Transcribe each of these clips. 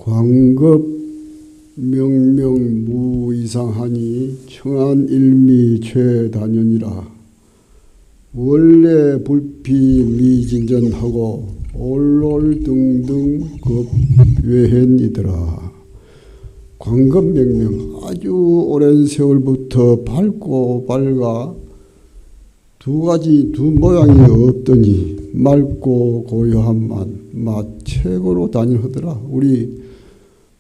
광급 명명무이상하니 청안일미 최단연이라. 원래 불피 미진전하고 올롤등등 급외현이더라. 광급명명 아주 오랜 세월부터 밝고 밝아 두 모양이 없더니 맑고 고요한 맛 최고로 단연하더라. 우리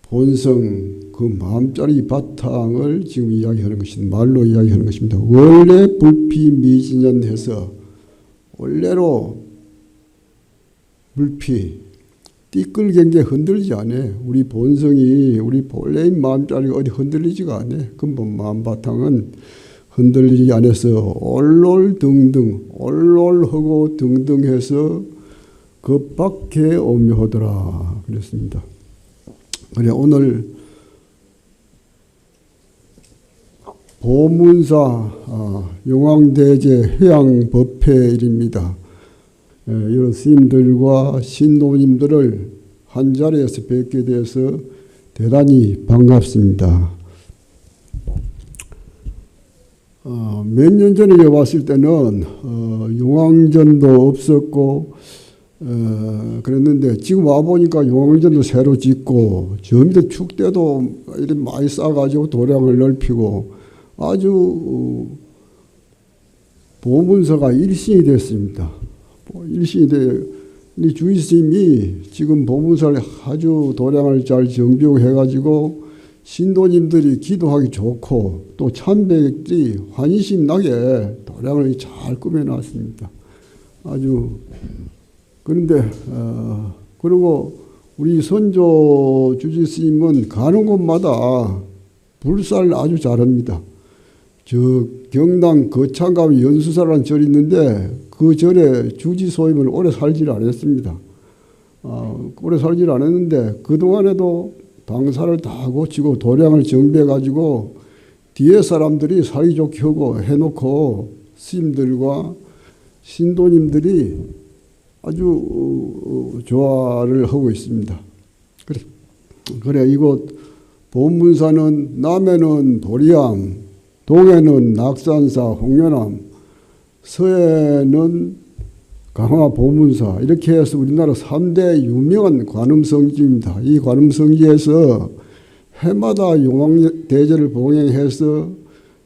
본성 그 마음자리 바탕을 지금 이야기하는 것입니다. 말로 이야기하는 것입니다. 원래 불피 미진연해서 원래로 불피 띠끌갱게 흔들리지 않아. 우리 본성이 우리 본래인 마음자리가 어디 흔들리지가 않아. 근본 마음 바탕은 흔들리지 않아서 올롤등등 올롤하고 등등해서 그 밖에 오묘하더라 그랬습니다. 그래 오늘 보문사 용왕대제 회양법회일입니다. 이런 스님들과 신도님들을 한자리에서 뵙게 돼서 대단히 반갑습니다. 몇 년 전에 왔을 때는 용왕전도 없었고 그랬는데 지금 와보니까 용왕전도 새로 짓고 저 밑에 축대도 이렇게 많이 쌓아가지고 도량을 넓히고 아주 보문사가 일신이 됐습니다. 일신이 돼 이 주의스님이 지금 보문사를 아주 도량을 잘 정비하고 해가지고 신도님들이 기도하기 좋고 또 참배객들이 환희심 나게 도량을 잘 꾸며놨습니다. 아주 그런데 그리고 우리 선조 주지스님은 가는 곳마다 불사를 아주 잘합니다. 저 경남 거창감 연수사라는 절이 있는데 그 절에 주지소임을 오래 살지를 않았습니다. 오래 살지를 않았는데 그동안에도 방사를 다 고치고 도량을 정비해가지고 뒤에 사람들이 사이좋게 하고 해놓고 스님들과 신도님들이 아주 조화를 하고 있습니다. 그래 이곳 보문사는 남해는 도리암, 동해는 낙산사, 홍련암, 서해는 강화 보문사 이렇게 해서 우리나라 3대 유명한 관음성지입니다. 이 관음성지에서 해마다 용왕대제를 봉행해서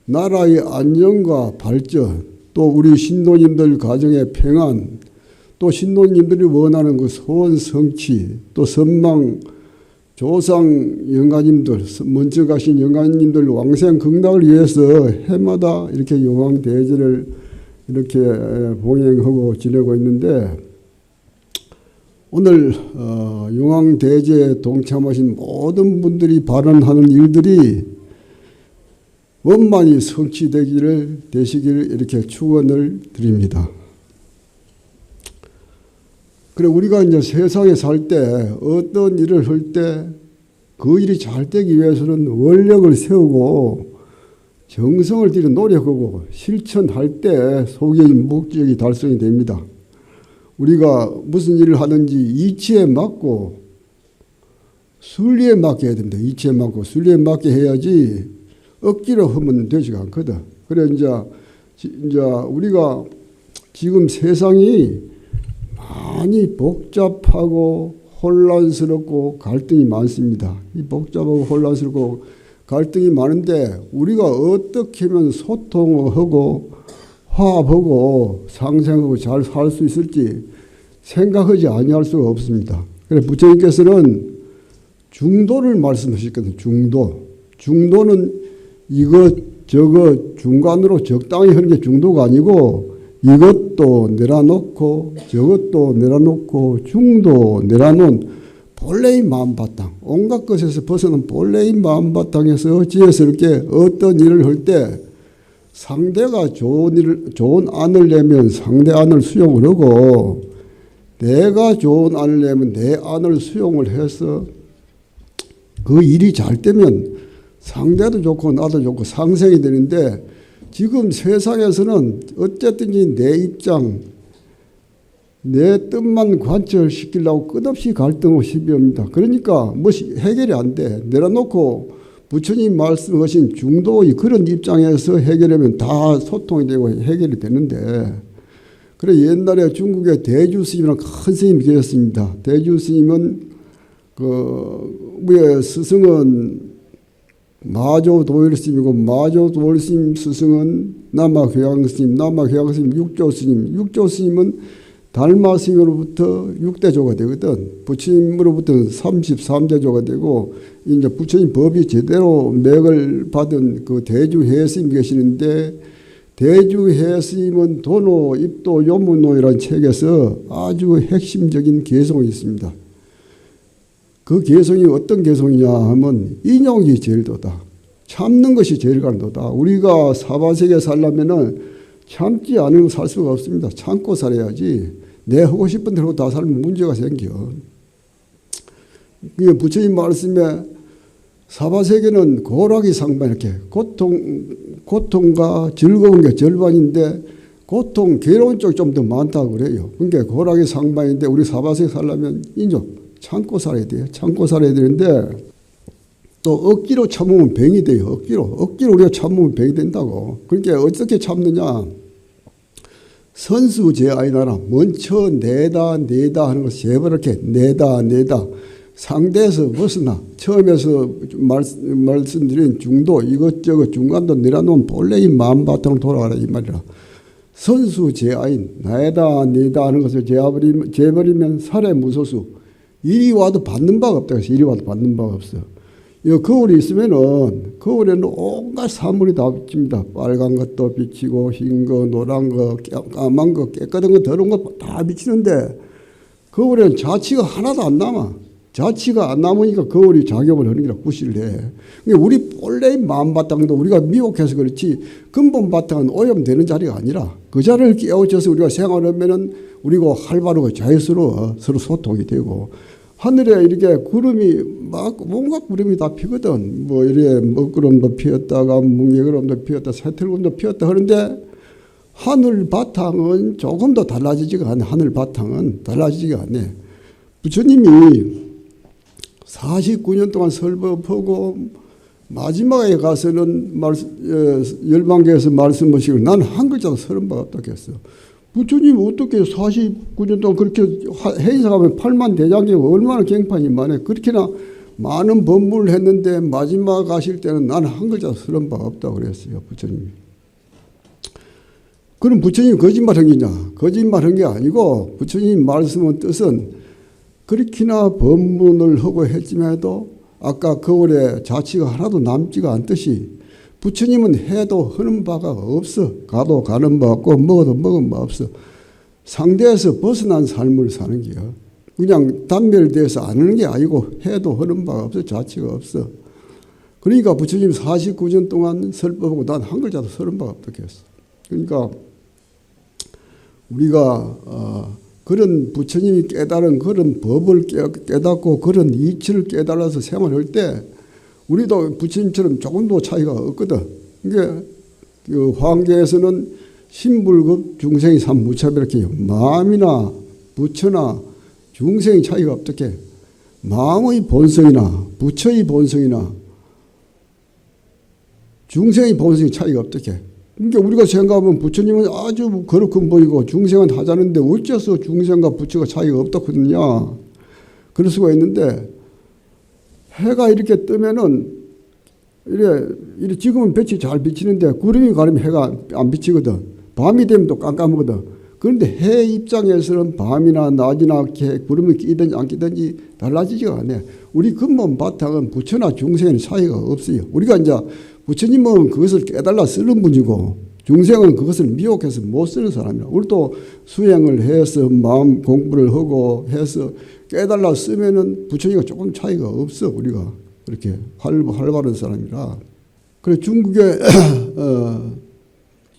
나라의 안정과 발전 또 우리 신도님들 가정의 평안 또 신도님들이 원하는 그 소원 성취 또 선망 조상 영가님들 먼저 가신 영가님들 왕생 극락을 위해서 해마다 이렇게 용왕대제를 이렇게 봉행하고 지내고 있는데 오늘 용왕대제에 동참하신 모든 분들이 발언하는 일들이 원만히 성취되시기를 이렇게 축원을 드립니다. 그래 우리가 이제 세상에 살 때 어떤 일을 할 때 그 일이 잘 되기 위해서는 원력을 세우고 정성을 들여 노력하고 실천할 때 소개의 목적이 달성이 됩니다. 우리가 무슨 일을 하든지 이치에 맞고 순리에 맞게 해야 됩니다. 이치에 맞고 순리에 맞게 해야지 억지로 하면 되지가 않거든. 그래 이제 우리가 지금 세상이 많이 복잡하고 혼란스럽고 갈등이 많습니다. 이 복잡하고 혼란스럽고 갈등이 많은데 우리가 어떻게 하면 소통하고 화합하고 상생하고 잘 살 수 있을지 생각하지 아니할 수가 없습니다. 그래서 부처님께서는 중도를 말씀하셨거든요. 중도는 이것 중간으로 적당히 하는 게 중도가 아니고 이것도 내려놓고 저것도 내려놓고 중도 내려놓은 본래의 마음바탕 온갖 것에서 벗어난 본래의 마음바탕에서 어찌해서렇게 어떤 일을 할 때 상대가 좋은 안을 내면 상대 안을 수용을 하고 내가 좋은 안을 내면 내 안을 수용을 해서 그 일이 잘 되면 상대도 좋고 나도 좋고 상생이 되는데 지금 세상에서는 어쨌든지 내 입장 내 뜻만 관철시키려고 끝없이 갈등하고 시비합니다. 그러니까 무엇이 해결이 안 돼. 내려놓고 부처님 말씀하신 중도의 그런 입장에서 해결하면 다 소통이 되고 해결이 되는데, 그래 옛날에 중국에 대주 스님이라는 큰 스님이 계셨습니다. 대주 스님은 위에 스승은 마조 도일 스님이고, 마조 도일 스님 스승은 남아교양 스님, 남아교양 스님 육조 스님, 육조 스님은 달마 스님으로부터 6대조가 되거든. 부처님으로부터는 33대조가 되고, 이제 부처님 법이 제대로 맥을 받은 그 대주해 스님이 계시는데, 대주해 스님은 도노, 입도, 요문노이라는 책에서 아주 핵심적인 개성이 있습니다. 그 개성이 어떤 개성이냐 하면 인용이 제일 도다. 참는 것이 제일 간도다. 우리가 사바세계에 살려면은 참지 않으면 살 수가 없습니다. 참고 살아야지. 내 하고 싶은 대로 다 살면 문제가 생겨. 부처님 말씀에 사바세계는 고락이 상반, 이렇게 고통과 즐거운 게 절반인데 고통, 괴로운 쪽이 좀 더 많다고 그래요. 그러니까 고락이 상반인데 우리 사바세계 살려면 인정, 참고 살아야 돼요. 참고 살아야 되는데 또 억지로 참으면 병이 돼요. 억지로 우리가 참으면 병이 된다고. 그러니까 어떻게 참느냐. 선수제아이나라, 먼저 내다 하는 것을 제발 이렇게 내다 상대에서 벗어나 처음에서 말씀드린 중도 이것저것 중간도 내려놓으면 본래의 마음 바탕으로 돌아가라 이 말이라. 선수제아인 내다 하는 것을 재버리면 살해 무소수. 이리 와도 받는 바가 없다. 그래서 이리 와도 받는 바가 없어. 거울이 있으면은 거울에는 온갖 사물이 다 비칩니다. 빨간 것도 비치고 흰 거, 노란 거, 까만 거, 깨끗한 거, 더러운 거 다 비치는데 거울에는 자취가 하나도 안 남아. 자취가 안 남으니까 거울이 작용을 하는 게라 구실을 해. 우리 본래의 마음 바탕도 우리가 미혹해서 그렇지 근본 바탕은 오염되는 자리가 아니라 그 자리를 깨우쳐서 우리가 생활하면은 우리가 활발하고 자유스러워 서로 소통이 되고, 하늘에 이렇게 구름이 막 뭔가 구름이 다 피거든. 뭐 이래 먹구름도 피었다가 뭉게구름도 피었다, 새털구름도 피었다 하는데 하늘 바탕은 조금 더 달라지지가 않네. 하늘 바탕은 달라지지가 않네. 부처님이 49년 동안 설법하고 마지막에 가서는 열반계에서 말씀하시고 난 한 글자도 서른 바가 없다고 했어. 부처님 어떻게 49년 동안 그렇게 해인사가면 8만 대장경 얼마나 경판이 많아. 그렇게나 많은 법문을 했는데 마지막 가실 때는 나는 한 글자 서른 바가 없다고 그랬어요. 부처님이. 그럼 부처님이 거짓말한 게냐? 거짓말한 게 아니고 부처님 말씀은 뜻은 그렇게나 법문을 하고 했지만도 아까 거울에 자취가 하나도 남지가 않듯이 부처님은 해도 하는 바가 없어. 가도 가는 바 없고 먹어도 먹은 바 없어. 상대에서 벗어난 삶을 사는 게요. 그냥 단멸돼서 안 하는 게 아니고 해도 하는 바가 없어. 자취가 없어. 그러니까 부처님 49년 동안 설법하고 난 한 글자도 서른 바가 없다고 했어. 그러니까 우리가 그런 부처님이 깨달은 그런 법을 깨닫고 그런 이치를 깨달아서 생활할 때 우리도 부처님처럼 조금도 차이가 없거든. 그러니까 그 황계에서는 신불급 중생이 삼무차별 이렇게 마음이나 부처나 중생의 차이가 어떻게 마음의 본성이나 부처의 본성이나 중생의 본성의 차이가 어떻게. 그러니까 우리가 생각하면 부처님은 아주 거룩한 보이고 중생은 하자는데 어째서 중생과 부처가 차이가 없다거든요. 그럴 수가 있는데 해가 이렇게 뜨면은 이래 지금은 빛이 잘 비치는데 구름이 가리면 해가 안 비치거든. 밤이 되면 또 깜깜하거든. 그런데 해 입장에서는 밤이나 낮이나 구름이 끼든지 안 끼든지 달라지지가 않아요. 우리 근본 바탕은 부처나 중생의 차이가 없어요. 우리가 이제 부처님은 그것을 깨달아 쓰는 분이고 중생은 그것을 미혹해서 못 쓰는 사람이라. 우리도 수행을 해서 마음 공부를 하고 해서 깨달아 쓰면은 부처님과 조금 차이가 없어. 우리가 그렇게 활발한 사람이라. 그래 중국의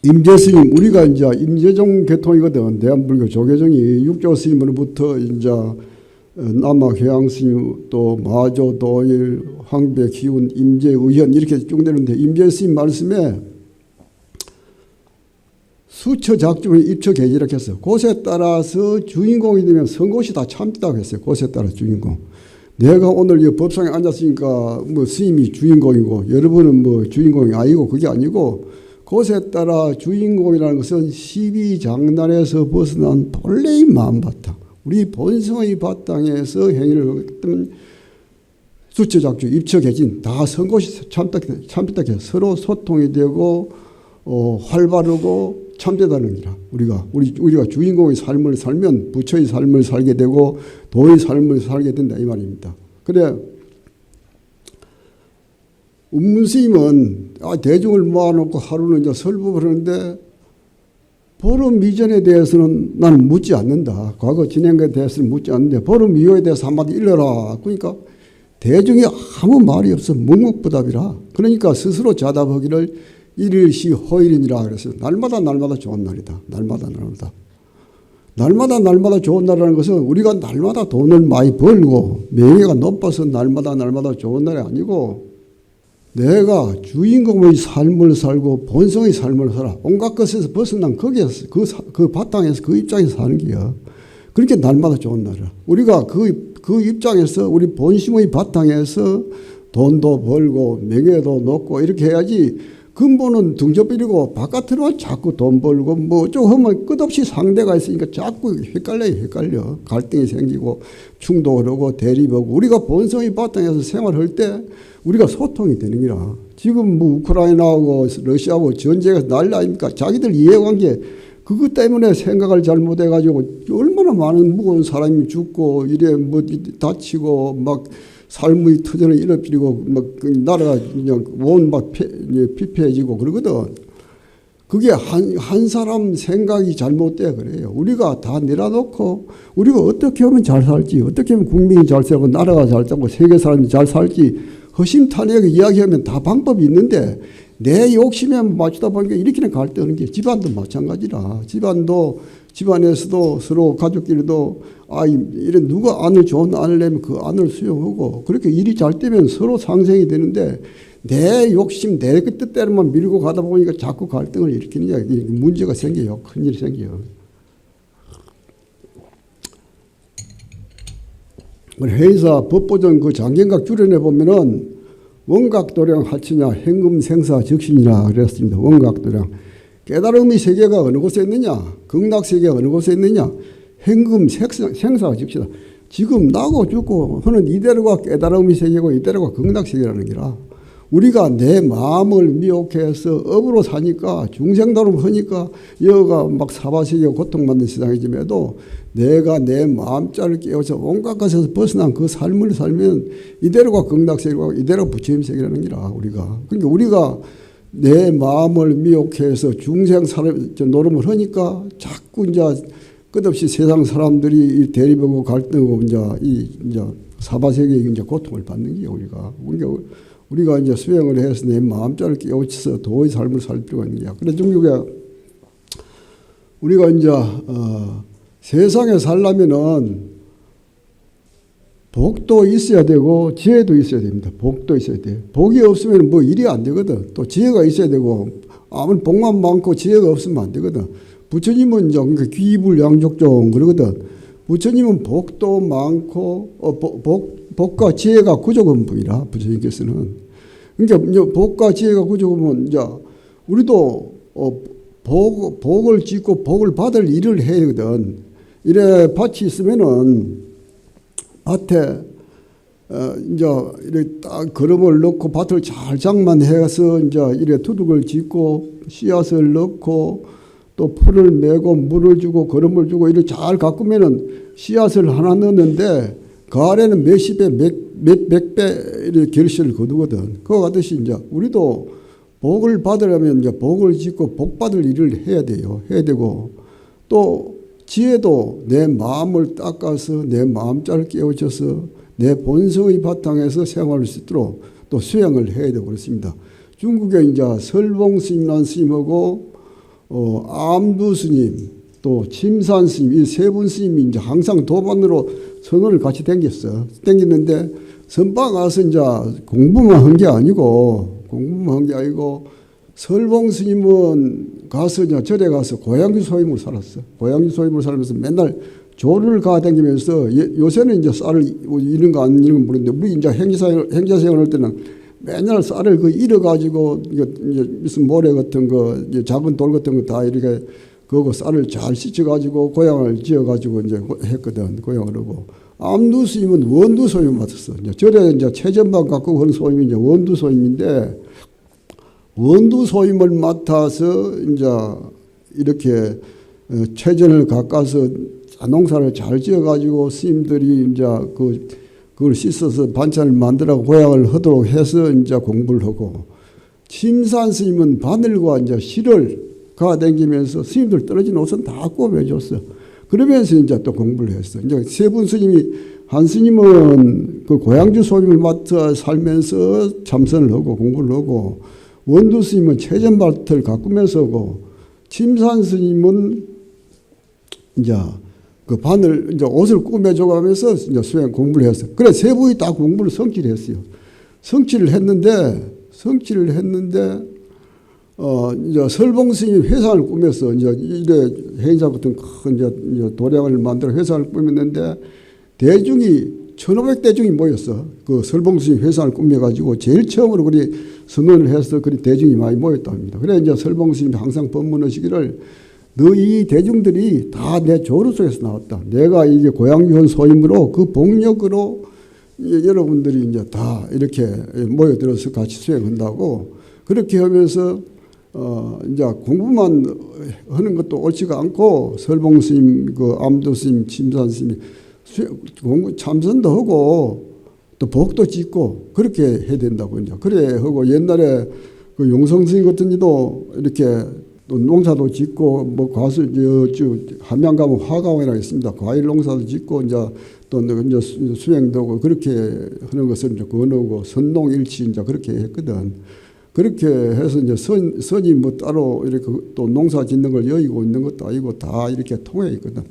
임재스님, 우리가 이제 임재종 계통이거든. 대한불교 조계종이 육조 스님으로부터 이제 남아회양 스님, 또 마조, 도일, 황배, 기운, 임재, 의현 이렇게 쭉 되는데 임재 스님 말씀에 수처 작중의 입처 계지라고 했어. 곳에 따라서 주인공이 되면 선곳이 다 참다고 했어요. 곳에 따라 주인공. 내가 오늘 이 법상에 앉았으니까 뭐 스님이 주인공이고 여러분은 뭐 주인공이 아니고 그게 아니고 곳에 따라 주인공이라는 것은 시비장난에서 벗어난 본래의 마음바탕, 우리 본성의 바탕에서 행위를 하기 때문에 수처작주, 입처계진 다 선곳이 참뜻하게 서로 소통이 되고 활발하고 참되다는 기라. 우리가 주인공의 삶을 살면 부처의 삶을 살게 되고 도의 삶을 살게 된다 이 말입니다. 그래 운문스님은 대중을 모아놓고 하루는 이제 설법을 하는데 보름 이전에 대해서는 나는 묻지 않는다. 과거 진행에 대해서는 묻지 않는데 보름 이후에 대해서 한마디 일러라. 그러니까 대중이 아무 말이 없어. 묵묵부답이라. 그러니까 스스로 자답하기를 일일시 호일이니라 그랬어요. 날마다 좋은 날이다. 날마다 좋은 날이라는 것은 우리가 날마다 돈을 많이 벌고 명예가 높아서 날마다 좋은 날이 아니고 내가 주인공의 삶을 살고 본성의 삶을 살아. 온갖 것에서 벗어난 거기에서 그 바탕에서 그 입장에서 사는 게야. 그렇게 날마다 좋은 날이야. 우리가 그 입장에서 우리 본심의 바탕에서 돈도 벌고 명예도 높고 이렇게 해야지 근본은 등접이고 바깥으로만 자꾸 돈 벌고 뭐 어쩌고 하면 끝없이 상대가 있으니까 자꾸 헷갈려. 갈등이 생기고 충돌을 하고 대립하고 우리가 본성의 바탕에서 생활할 때 우리가 소통이 되는 거라. 지금 뭐 우크라이나하고 러시아하고 전쟁에서 난리 아닙니까? 자기들 이해관계 그것 때문에 생각을 잘못해가지고 얼마나 많은 무거운 사람이 죽고 이래 뭐 다치고 막 삶의 터전을 잃어버리고 막 나라가 그냥 온막 피폐해지고 그러거든. 그게 한 사람 생각이 잘못돼 그래요. 우리가 다 내려놓고 우리가 어떻게 하면 잘 살지, 어떻게 하면 국민이 잘 살고 나라가 잘 살고 세계 사람이 잘 살지 허심탄회하게 이야기하면 다 방법이 있는데 내 욕심에 맞추다 보니까 이렇게는 갈등하는 게 집안도 마찬가지라. 집안에서도 서로 가족끼리도 이런 누가 안을 좋은 안을 내면 그 안을 수용하고 그렇게 일이 잘 되면 서로 상생이 되는데 내 욕심 내 뜻대로만 밀고 가다 보니까 자꾸 갈등을 일으키느냐 문제가 생겨요. 큰일이 생겨요. 회의사 법보전 그 장경각 줄여내 보면은 원각도량 하치냐 행금생사 적신이라 그랬습니다. 원각도량. 깨달음의 세계가 어느 곳에 있느냐? 극락세계가 어느 곳에 있느냐? 행금생사가 적시다. 지금 나고 죽고 하는 이대로가 깨달음의 세계고 이대로가 극락세계라는 게라. 우리가 내 마음을 미혹해서 업으로 사니까 중생도로 하니까 여가 막 사바세계고 고통받는 세상이지만도 내가 내 마음자를 깨워서 온갖 것에서 벗어난 그 삶을 살면 이대로가 극락세계고 이대로 부처님 세계라는 게라 우리가. 그러니까 우리가 내 마음을 미혹해서 중생 노름을 하니까 자꾸 이제 끝없이 세상 사람들이 대립하고 갈등하고 이제 사바세계에 이제 고통을 받는 게요 우리가. 그러니까 우리가 이제 수행을 해서 내 마음자를 깨우쳐서 도의 삶을 살 필요가 있는 거야. 그래 중국에 우리가 이제 세상에 살려면은 복도 있어야 되고 지혜도 있어야 됩니다. 복도 있어야 돼. 복이 없으면 뭐 일이 안 되거든. 또 지혜가 있어야 되고 아무리 복만 많고 지혜가 없으면 안 되거든. 부처님은 이제 그러니까 귀불양족종 그러거든. 부처님은 복도 많고 복과 지혜가 구조건분이라 부처님께서는. 그러니까 이제 복과 지혜가 구조건분 이제 우리도 복을 짓고 복을 받을 일을 해야 되거든. 이래 밭이 있으면은 밭에 이제 이렇게 딱 거름을 넣고 밭을 잘 장만해서 이제 이래 두둑을 짓고 씨앗을 넣고 또 풀을 메고 물을 주고 거름을 주고 이렇게 잘 가꾸면은 씨앗을 하나 넣는데 그 아래는 몇십 배, 몇백 배 결실을 거두거든. 그와 같듯이 이제 우리도 복을 받으려면 이제 복을 짓고 복 받을 일을 해야 돼요. 해야 되고 또 지혜도 내 마음을 닦아서 내 마음자를 깨우쳐서 내 본성의 바탕에서 생활할 수 있도록 또 수행을 해야 되고 그렇습니다. 중국에 이제 설봉 스님이라는 스님하고 암두 스님 또 침산 스님 이 세 분 스님이 이제 항상 도반으로 선원을 같이 댕겼는데 선방 가서 이제 공부만 한 게 아니고 설봉 스님은 가서 이제 절에 가서 고양주 소임으로 살았어. 고양주 소임으로 살면서 맨날 조를 가다니면서 요새는 이제 쌀을 이런 거 안 이런 거 모르는데 우리 이제 행자생활 할 때는 맨날 쌀을 그 잃어가지고 이제 무슨 모래 같은 거 이제 작은 돌 같은 거 다 이렇게 그거 쌀을 잘 씻어가지고 고향을 지어가지고 이제 했거든. 고향을 하고 암두 스님은 원두 소임 맡았어. 이제 절에 이제 체전만 갖고 하는 소임이 이제 원두 소임인데 원두 소임을 맡아서 이제 이렇게 체전을 가까서 농사를 잘 지어가지고 스님들이 이제 그걸 씻어서 반찬을 만들어 고향을 하도록 해서 이제 공부를 하고 침산 스님은 바늘과 이제 실을 가다니면서 스님들 떨어진 옷은 다 꿰매줬어. 그러면서 이제 또 공부를 했어. 이제 세 분 스님이 한 스님은 그 고양주 소임을 맡아 살면서 참선을 하고 공부를 하고 원두 스님은 체전밭을 가꾸면서 하고 침산 스님은 이제 그 바늘 이제 옷을 꾸며줘가면서 이제 수행 공부를 했어. 그래 세 분이 다 공부를 성취를 했어요. 성취를 했는데 이제 설봉 스님 회상을 꾸몄어. 이제 이래 해인사 같은 큰 이제 도량을 만들어 회상을 꾸몄는데 대중이 1,500대중이 모였어. 그 설봉 스님 회상을 꾸며가지고 제일 처음으로 그리 선언을 해서 그리 대중이 많이 모였다 합니다. 그래 이제 설봉 스님이 항상 법문하시기를 너희 대중들이 다 내 조루 속에서 나왔다. 내가 이게 고향유혼 소임으로 그 복력으로 여러분들이 이제 다 이렇게 모여들어서 같이 수행한다고 그렇게 하면서 이제 공부만 하는 것도 옳지가 않고 설봉 스님, 그 암도 스님, 침산 스님 공부 참선도 하고 또 복도 짓고 그렇게 해야 된다고 이제 그래 하고 옛날에 그 용성 스님 같은 이도 이렇게 또 농사도 짓고 뭐 과수 함양 가면 화가원이라고 있습니다. 과일 농사도 짓고 이제 또 이제 수행도 하고 그렇게 하는 것을 이제 권하고 선농일치 이제 그렇게 했거든. 그렇게 해서 이제 선이 뭐 따로 이렇게 또 농사 짓는 걸 여의고 있는 것도 아니고 다 이렇게 통해 있거든.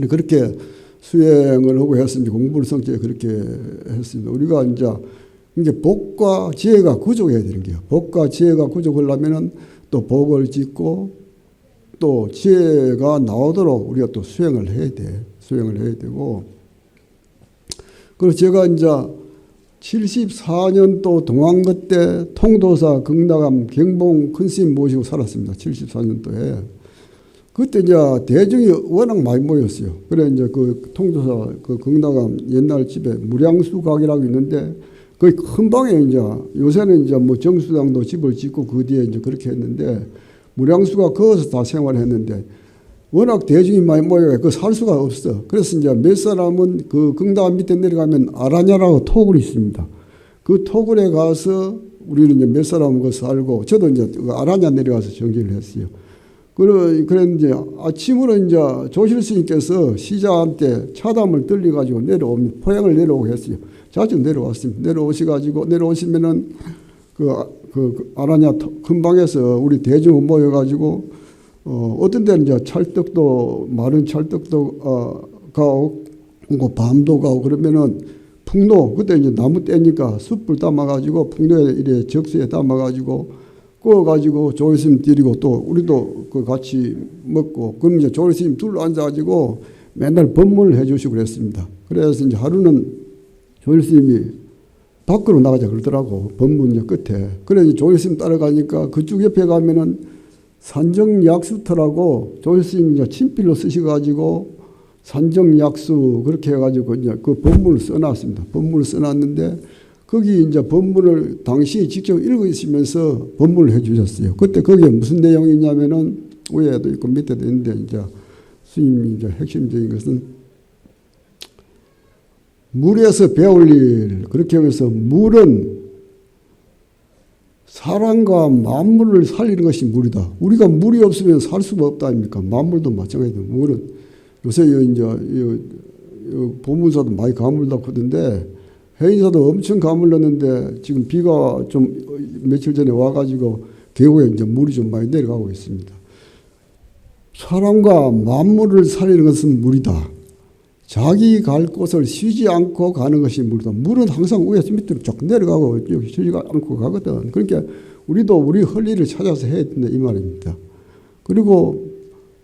그렇게 수행을 하고 했으니 공부를 성취해 그렇게 했습니다. 우리가 이제 복과 지혜가 구족해야 되는 게요. 복과 지혜가 구족하려면은 또 복을 짓고 또 지혜가 나오도록 우리가 또 수행을 해야 돼. 수행을 해야 되고. 그리고 제가 이제 74년도 동안거 때 통도사 극락암 경봉 큰스님 모시고 살았습니다. 74년도에. 그때 이제 대중이 워낙 많이 모였어요. 그래 이제 그 통도사 그 극락암 옛날 집에 무량수 각이라고 있는데 거기 큰 방에 이제 요새는 이제 뭐 정수당도 집을 짓고 그 뒤에 이제 그렇게 했는데 무량수가 거기서 다 생활했는데 워낙 대중이 많이 모여서 그 살 수가 없어. 그래서 이제 몇 사람은 그 극락암 밑에 내려가면 아라냐라고 토굴이 있습니다. 그 토굴에 가서 우리는 이제 몇 사람은 그 살고 저도 이제 그 아라냐 내려가서 정기를 했어요. 그랬는데 아침으로 이제 조실 스님께서 시자한테 차담을 들려가지고 내려오면 포양을 내려오고 했어요. 자주 내려왔습니다. 내려오시면은 그 아라냐 근방에서 우리 대중 모여가지고 어떤 데는 이제 찰떡도 마른 찰떡도 가고 밤도 가고 그러면은 풍로 그때 이제 나무 떼니까 숯불 담아가지고 풍로에 이래 적수에 담아가지고 구워가지고 조일스님 드리고 또 우리도 그 같이 먹고 그럼 이제 조일스님 둘러 앉아가지고 맨날 법문을 해주시고 그랬습니다. 그래서 이제 하루는 조일스님이 밖으로 나가자 그러더라고. 법문 끝에. 그래서 조일스님 따라가니까 그쪽 옆에 가면은 산정약수터라고 조일스님이 이제 친필로 쓰셔가지고 산정약수 그렇게 해가지고 이제 그 법문을 써놨습니다. 법문을 써놨는데 거기 이제 법문을 당시 직접 읽으시면서 법문을 해주셨어요. 그때 거기에 무슨 내용이 있냐면은 위에도 있고 밑에도 있는데 이제 스님이 이제 핵심적인 것은 물에서 배울 일 그렇게 하면서 물은 사람과 만물을 살리는 것이 물이다. 우리가 물이 없으면 살 수가 없다 아닙니까? 만물도 마찬가지다. 물은 요새 이제 보문사도 많이 가물다 그러던데 해인사도 엄청 가물렀는데 지금 비가 좀 며칠 전에 와가지고 계곡에 이제 물이 좀 많이 내려가고 있습니다. 사람과 만물을 살리는 것은 물이다. 자기 갈 곳을 쉬지 않고 가는 것이 물이다. 물은 항상 위에서 밑으로 쭉 내려가고 여기 쉬지 않고 가거든. 그러니까 우리도 우리 할 일을 찾아서 해야 된다 이 말입니다. 그리고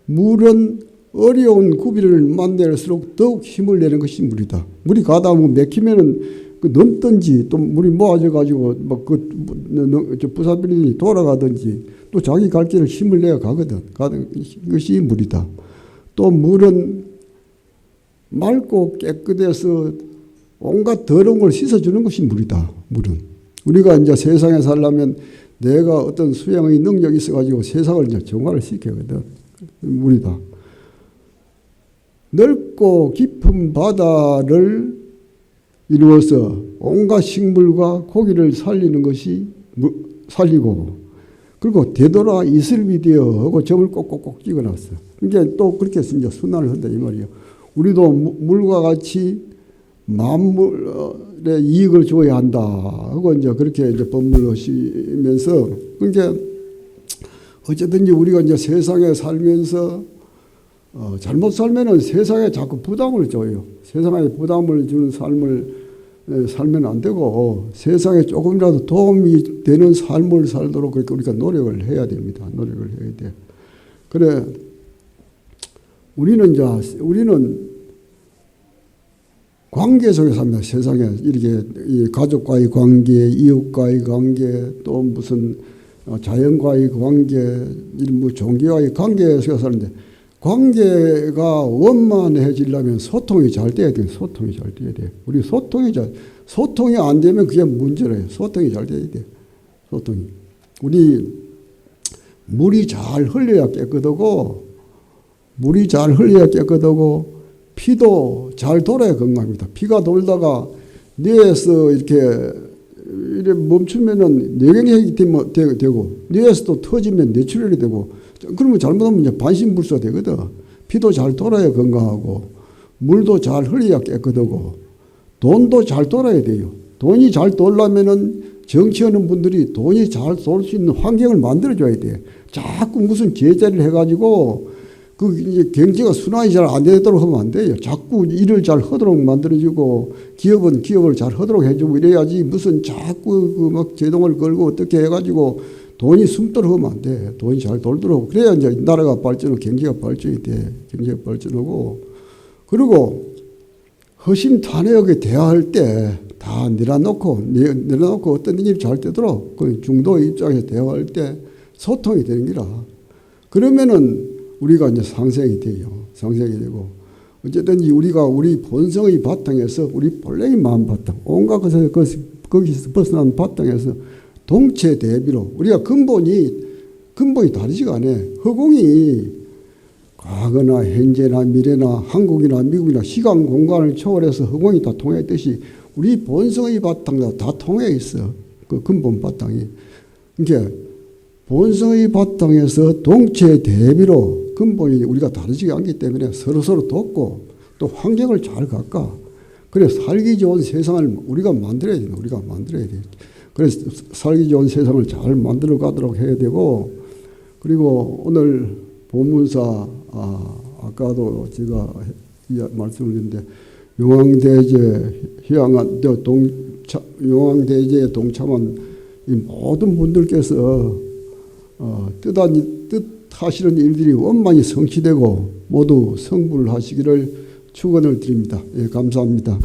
물은 어려운 구비를 만날수록 더욱 힘을 내는 것이 물이다. 물이 가다 보면 막히면은 그 넘든지 또 물이 모아져 가지고 막그 부사비리니 돌아가든지 또 자기 갈 길을 힘을 내어 가거든. 가는 것이 물이다. 또 물은 맑고 깨끗해서 온갖 더러운 걸 씻어주는 것이 물이다. 물은 우리가 이제 세상에 살려면 내가 어떤 수행의 능력이 있어가지고 세상을 이제 정화를 시켜거든. 물이다. 넓고 깊은 바다를 이루어서 온갖 식물과 고기를 살리는 것이 살리고 그리고 되돌아 이슬비 되어 하고 점을 꼭꼭꼭 찍어놨어. 그러니까 또 그렇게 해서 이제 순환을 한다 이 말이에요. 우리도 물과 같이 만물에 이익을 줘야 한다 하고 이제 그렇게 이제 법문을 하시면서 그러니까 어쨌든지 우리가 이제 세상에 살면서 잘못 살면은 세상에 자꾸 부담을 줘요. 세상에 부담을 주는 삶을 살면 안 되고 세상에 조금이라도 도움이 되는 삶을 살도록 그렇게 우리가 노력을 해야 됩니다. 노력을 해야 돼. 그래 우리는 관계 속에 삽니다. 세상에 이렇게 가족과의 관계, 이웃과의 관계, 또 무슨 자연과의 관계, 뭐 종교와의 관계 속에 사는데 관계가 원만해지려면 소통이 잘 돼야 돼요. 소통이 잘 돼야 돼요. 우리 소통이 안 되면 그게 문제래요. 소통이 잘 돼야 돼요. 소통이. 우리 물이 잘 흘려야 깨끗하고 물이 잘 흘려야 깨끗하고 피도 잘 돌아야 건강합니다. 피가 돌다가 뇌에서 이렇게 멈추면은 뇌경색이 되고 뇌에서도 터지면 뇌출혈이 되고 그러면 잘못하면 이제 반신불수가 되거든. 피도 잘 돌아야 건강하고 물도 잘 흘려야 깨끗하고 돈도 잘 돌아야 돼요. 돈이 잘 돌려면은 정치하는 분들이 돈이 잘 돌 수 있는 환경을 만들어줘야 돼. 자꾸 무슨 제재를 해가지고 그 이제 경제가 순환이 잘 안 되도록 하면 안 돼요. 자꾸 일을 잘 하도록 만들어주고 기업은 기업을 잘 하도록 해주고 이래야지 무슨 자꾸 그 막 제동을 걸고 어떻게 해가지고 돈이 숨도록 하면 안 돼. 돈이 잘 돌도록. 그래야 이제 나라가 발전하고 경제가 발전이 돼. 경제가 발전하고. 그리고 허심탄회하게 대화할 때 다 내려놓고 어떤 일이 잘 되도록 그 중도 입장에서 대화할 때 소통이 되는 기라. 그러면은 우리가 이제 상생이 돼요. 상생이 되고. 어쨌든 우리가 우리 본성의 바탕에서 우리 본래의 마음 바탕, 온갖 것에서 거기서 벗어난 바탕에서 동체 대비로 우리가 근본이 다르지가 않아요. 허공이 과거나 현재나 미래나 한국이나 미국이나 시간 공간을 초월해서 허공이 다 통했듯이 우리 본성의 바탕도 다 통해 있어. 그 근본 바탕이. 그러니까 본성의 바탕에서 동체 대비로 근본이 우리가 다르지 않기 때문에 서로서로 돕고 또 환경을 잘 갖까. 그래서 살기 좋은 세상을 우리가 만들어야 된다. 우리가 만들어야 돼. 그래서 살기 좋은 세상을 잘 만들어 가도록 해야 되고 그리고 오늘 본문사 아까도 제가 말씀을 드렸는데 용왕대제에 동참한 이 모든 분들께서 뜻하시는 일들이 원만히 성취되고 모두 성불을 하시기를 축원을 드립니다. 예, 감사합니다.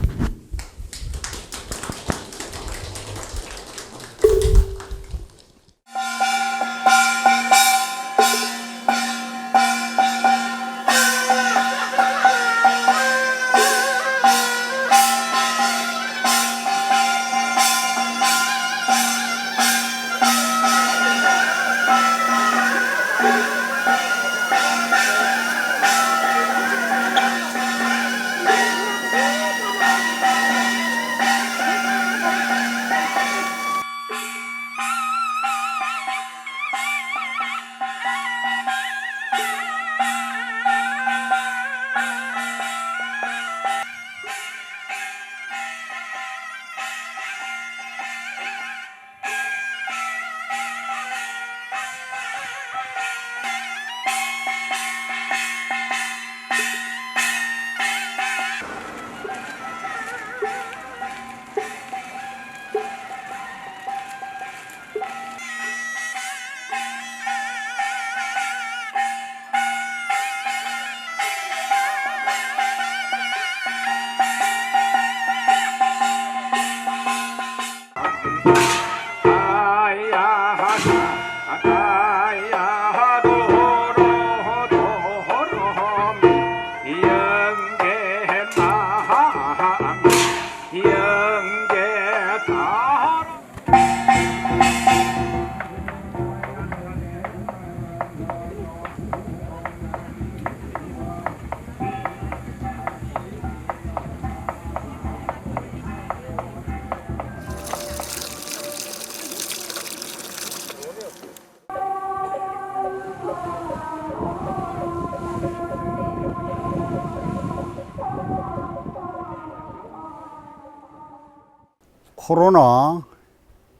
코로나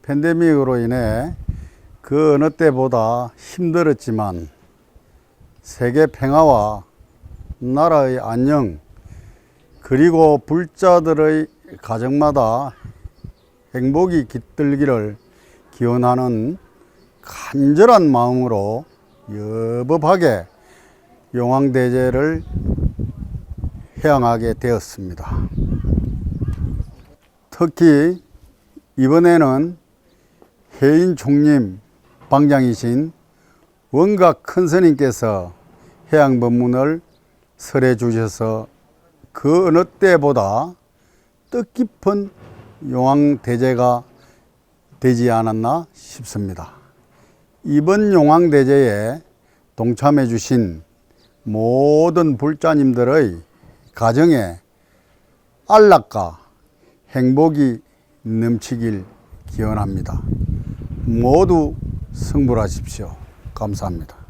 팬데믹으로 인해 그 어느 때보다 힘들었지만 세계 평화와 나라의 안녕, 그리고 불자들의 가정마다 행복이 깃들기를 기원하는 간절한 마음으로 여법하게 용왕대제를 회항하게 되었습니다. 특히 이번에는 해인 총림 방장이신 원각 큰스님께서 해양 법문을 설해 주셔서 그 어느 때보다 뜻깊은 용왕대제가 되지 않았나 싶습니다. 이번 용왕대제에 동참해 주신 모든 불자님들의 가정에 안락과 행복이 넘치길 기원합니다. 모두 승불하십시오. 감사합니다.